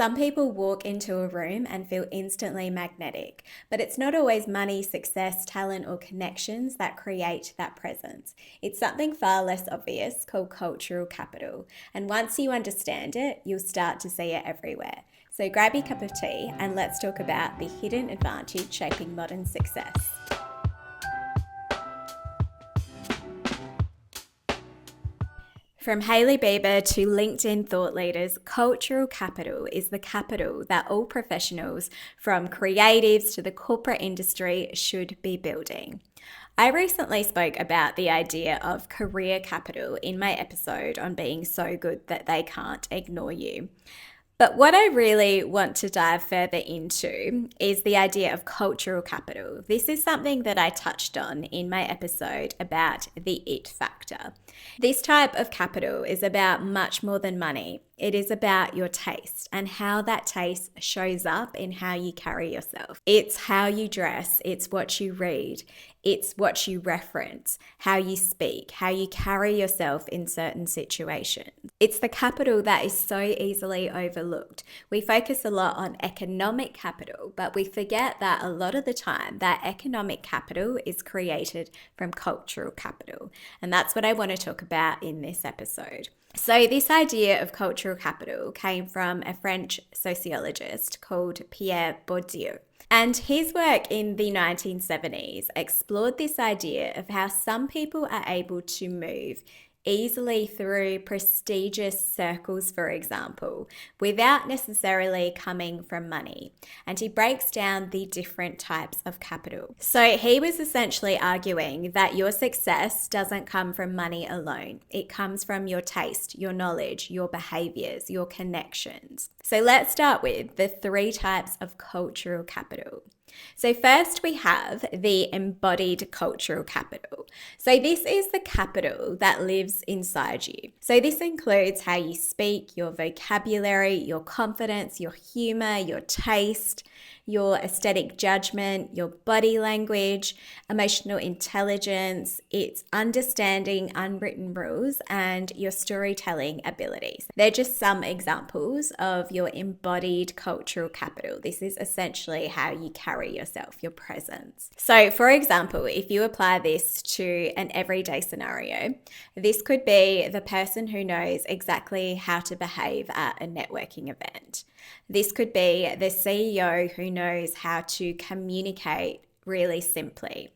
Some people walk into a room and feel instantly magnetic, but it's not always money, success, talent, or connections that create that presence. It's something far less obvious called cultural capital. And once you understand it, you'll start to see it everywhere. So grab your cup of tea and let's talk about the hidden advantage shaping modern success. From Hailey Bieber to LinkedIn thought leaders, cultural capital is the capital that all professionals, from creatives to the corporate industry, should be building. I recently spoke about the idea of career capital in my episode on being so good that they can't ignore you. But what I really want to dive further into is the idea of cultural capital. This is something that I touched on in my episode about the it factor. This type of capital is about much more than money. It is about your taste and how that taste shows up in how you carry yourself. It's how you dress, it's what you read, it's what you reference, how you speak, how you carry yourself in certain situations. It's the capital that is so easily overlooked. We focus a lot on economic capital, but we forget that a lot of the time that economic capital is created from cultural capital. And that's what I want to talk about in this episode. So this idea of cultural capital came from a French sociologist called Pierre Bourdieu. And his work in the 1970s explored this idea of how some people are able to move easily through prestigious circles, for example, without necessarily coming from money. And he breaks down the different types of capital. So he was essentially arguing that your success doesn't come from money alone. It comes from your taste, your knowledge, your behaviors, your connections. So let's start with the three types of cultural capital. So first we have the embodied cultural capital. So this is the capital that lives inside you. So this includes how you speak, your vocabulary, your confidence, your humor, your taste, your aesthetic judgment, your body language, emotional intelligence, it's understanding unwritten rules, and your storytelling abilities. They're just some examples of your embodied cultural capital. This is essentially how you carry yourself, your presence. So for example, if you apply this to an everyday scenario, this could be the person who knows exactly how to behave at a networking event. This could be the CEO who knows how to communicate really simply.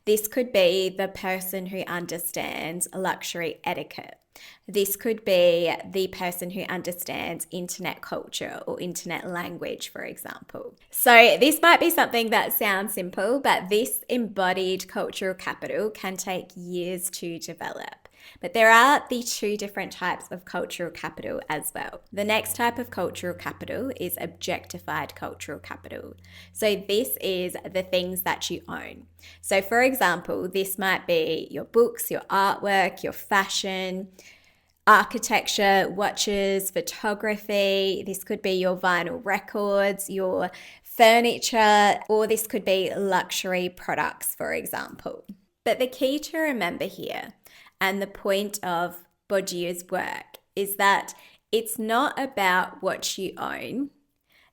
This could be the person who understands luxury etiquette. This could be the person who understands internet culture or internet language, for example. So this might be something that sounds simple, but this embodied cultural capital can take years to develop. But there are the two different types of cultural capital as well. The next type of cultural capital is objectified cultural capital. So this is the things that you own. So for example, this might be your books, your artwork, your fashion, architecture, watches, photography. This could be your vinyl records, your furniture, or this could be luxury products, for example. But the key to remember here, and the point of Bourdieu's work, is that it's not about what you own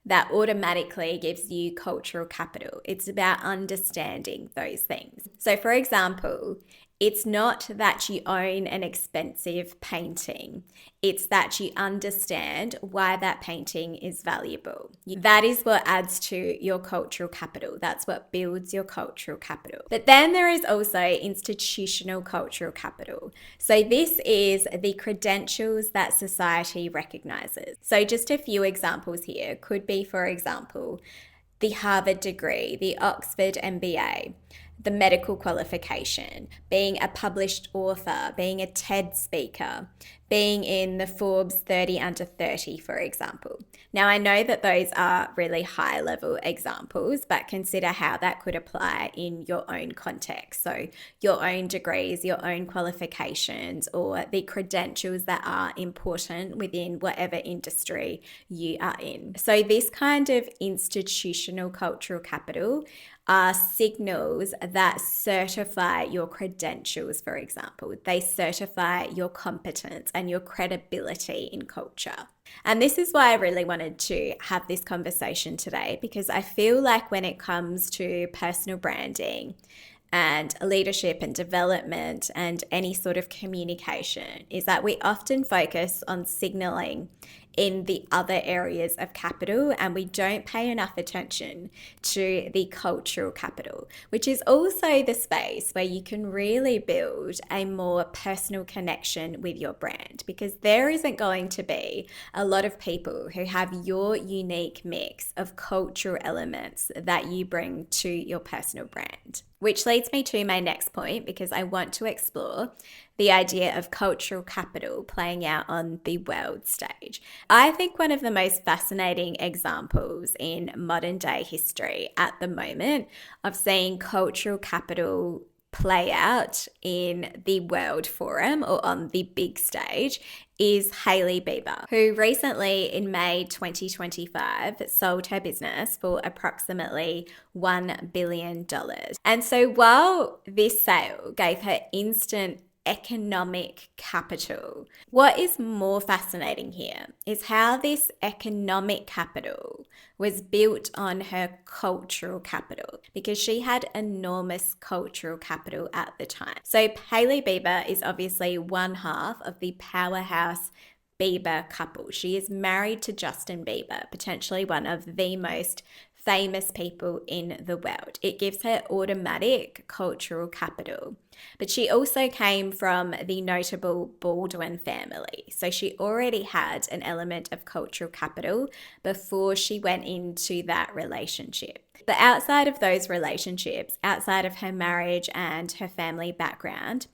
that automatically gives you cultural capital. It's about understanding those things. So for example, it's not that you own an expensive painting. It's that you understand why that painting is valuable. That is what adds to your cultural capital. That's what builds your cultural capital. But then there is also institutional cultural capital. So this is the credentials that society recognizes. So just a few examples here could be, for example, the Harvard degree, the Oxford MBA, the medical qualification, being a published author, being a TED speaker, being in the Forbes 30 under 30, for example. Now, I know that those are really high level examples, but consider how that could apply in your own context. So your own degrees, your own qualifications, or the credentials that are important within whatever industry you are in. So this kind of institutional cultural capital are signals that certify your credentials, for example. They certify your competence and and your credibility in culture. And this is why I really wanted to have this conversation today, because I feel like when it comes to personal branding and leadership and development and any sort of communication, is that we often focus on signaling in the other areas of capital, and we don't pay enough attention to the cultural capital, which is also the space where you can really build a more personal connection with your brand, because there isn't going to be a lot of people who have your unique mix of cultural elements that you bring to your personal brand. Which leads me to my next point, because I want to explore the idea of cultural capital playing out on the world stage. I think one of the most fascinating examples in modern day history at the moment of seeing cultural capital play out in the world forum or on the big stage is Hailey Bieber, who recently in May 2025 sold her business for approximately $1 billion. And so while this sale gave her instant economic capital, what is more fascinating here is how this economic capital was built on her cultural capital, because she had enormous cultural capital at the time. So Hailey Bieber is obviously one half of the powerhouse Bieber couple. She is married to Justin Bieber, potentially one of the most famous people in the world. It gives her automatic cultural capital. But she also came from the notable Baldwin family. So she already had an element of cultural capital before she went into that relationship. But outside of those relationships, outside of her marriage and her family background,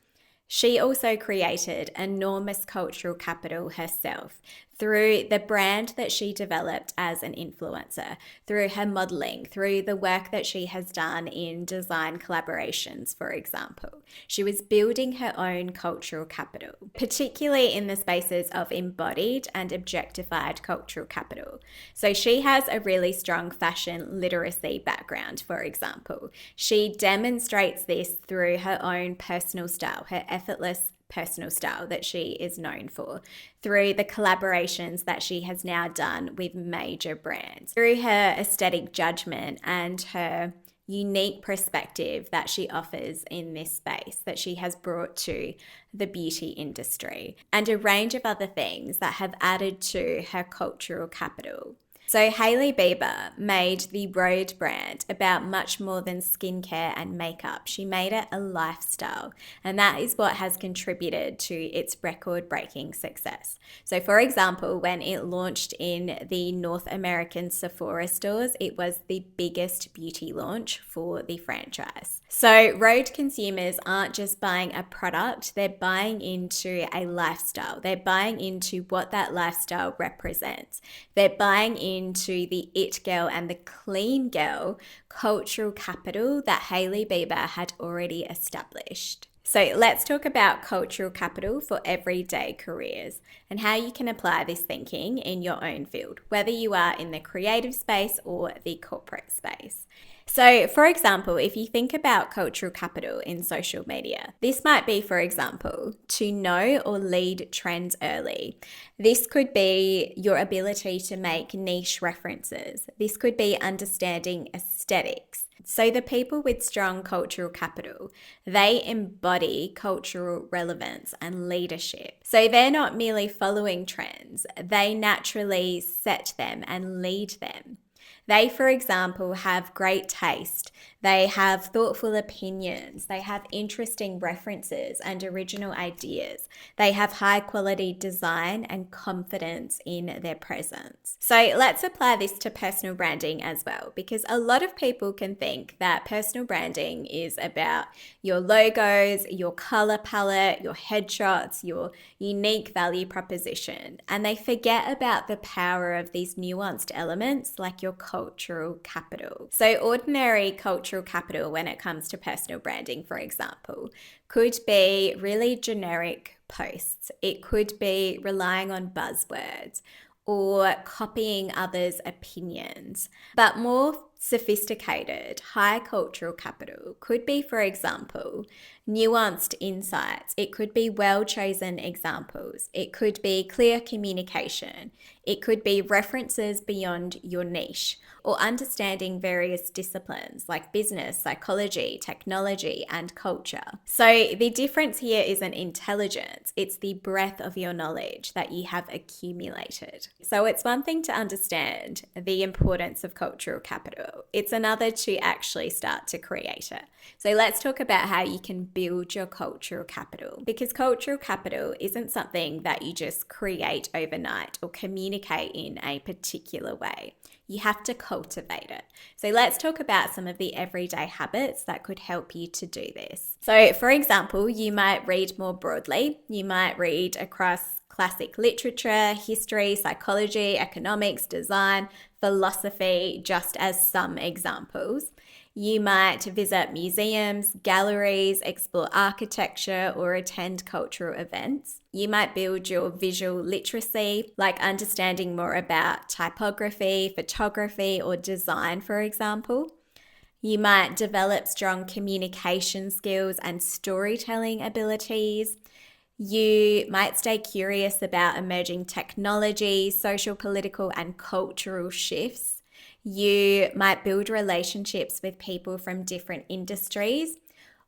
she also created enormous cultural capital herself through the brand that she developed as an influencer, through her modeling, through the work that she has done in design collaborations, for example. She was building her own cultural capital, particularly in the spaces of embodied and objectified cultural capital. So she has a really strong fashion literacy background, for example. She demonstrates this through her own personal style, her effortless personal style that she is known for, through the collaborations that she has now done with major brands, through her aesthetic judgment and her unique perspective that she offers in this space that she has brought to the beauty industry, and a range of other things that have added to her cultural capital. So Hailey Bieber made the Rhode brand about much more than skincare and makeup. She made it a lifestyle, and that is what has contributed to its record-breaking success. So for example, when it launched in the North American Sephora stores, it was the biggest beauty launch for the franchise. So Rhode consumers aren't just buying a product, they're buying into a lifestyle. They're buying into what that lifestyle represents. They're buying into the it girl and the clean girl cultural capital that Hailey Bieber had already established. So let's talk about cultural capital for everyday careers and how you can apply this thinking in your own field, whether you are in the creative space or the corporate space. So, for example, if you think about cultural capital in social media, this might be, for example, to know or lead trends early. This could be your ability to make niche references. This could be understanding aesthetics. So the people with strong cultural capital, they embody cultural relevance and leadership. So they're not merely following trends, they naturally set them and lead them. They, for example, have great taste. They have thoughtful opinions. They have interesting references and original ideas. They have high quality design and confidence in their presence. So let's apply this to personal branding as well, because a lot of people can think that personal branding is about your logos, your color palette, your headshots, your unique value proposition, and they forget about the power of these nuanced elements like your cultural capital. So ordinary cultural capital when it comes to personal branding, for example, could be really generic posts. It could be relying on buzzwords or copying others' opinions. But more sophisticated, high cultural capital could be, for example, nuanced insights. It could be well-chosen examples. It could be clear communication. It could be references beyond your niche, or understanding various disciplines like business, psychology, technology, and culture. So the difference here isn't intelligence, it's the breadth of your knowledge that you have accumulated. So it's one thing to understand the importance of cultural capital. It's another to actually start to create it. So let's talk about how you can build your cultural capital, because cultural capital isn't something that you just create overnight or communicate in a particular way. You have to cultivate it. So let's talk about some of the everyday habits that could help you to do this. So for example, you might read more broadly. You might read across classic literature, history, psychology, economics, design, philosophy, just as some examples. You might visit museums, galleries, explore architecture, or attend cultural events. You might build your visual literacy, like understanding more about typography, photography, or design, for example. You might develop strong communication skills and storytelling abilities. You might stay curious about emerging technologies, social, political, and cultural shifts. You might build relationships with people from different industries,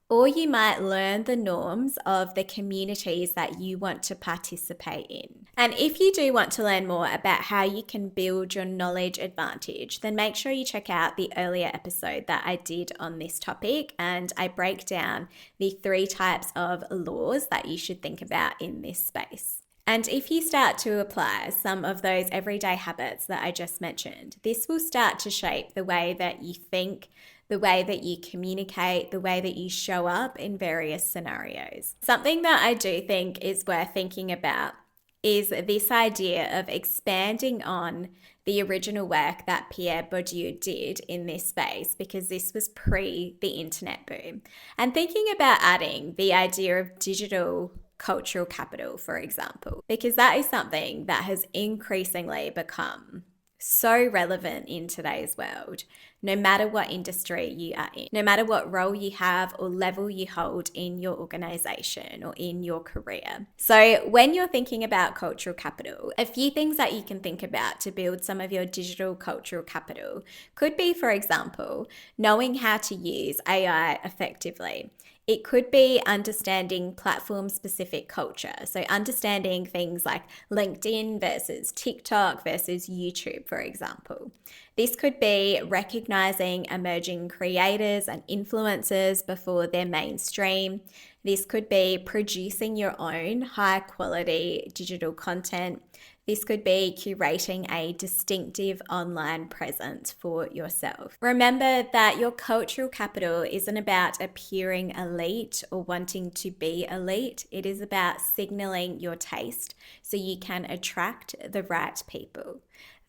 or you might learn the norms of the communities that you want to participate in. And if you do want to learn more about how you can build your knowledge advantage, then make sure you check out the earlier episode that I did on this topic, and I break down the 3 types of laws that you should think about in this space. And if you start to apply some of those everyday habits that I just mentioned, this will start to shape the way that you think, the way that you communicate, the way that you show up in various scenarios. Something that I do think is worth thinking about is this idea of expanding on the original work that Pierre Bourdieu did in this space, because this was pre the internet boom, and thinking about adding the idea of digital cultural capital, for example, because that is something that has increasingly become so relevant in today's world, no matter what industry you are in, no matter what role you have or level you hold in your organization or in your career. So when you're thinking about cultural capital, a few things that you can think about to build some of your digital cultural capital could be, for example, knowing how to use AI effectively. It could be understanding platform-specific culture. So understanding things like LinkedIn versus TikTok versus YouTube, for example. This could be recognizing emerging creators and influencers before they're mainstream. This could be producing your own high-quality digital content. This could be curating a distinctive online presence for yourself. Remember that your cultural capital isn't about appearing elite or wanting to be elite. It is about signaling your taste so you can attract the right people.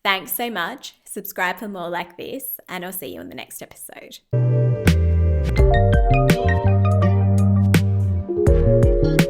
Thanks so much. Subscribe for more like this, and I'll see you in the next episode.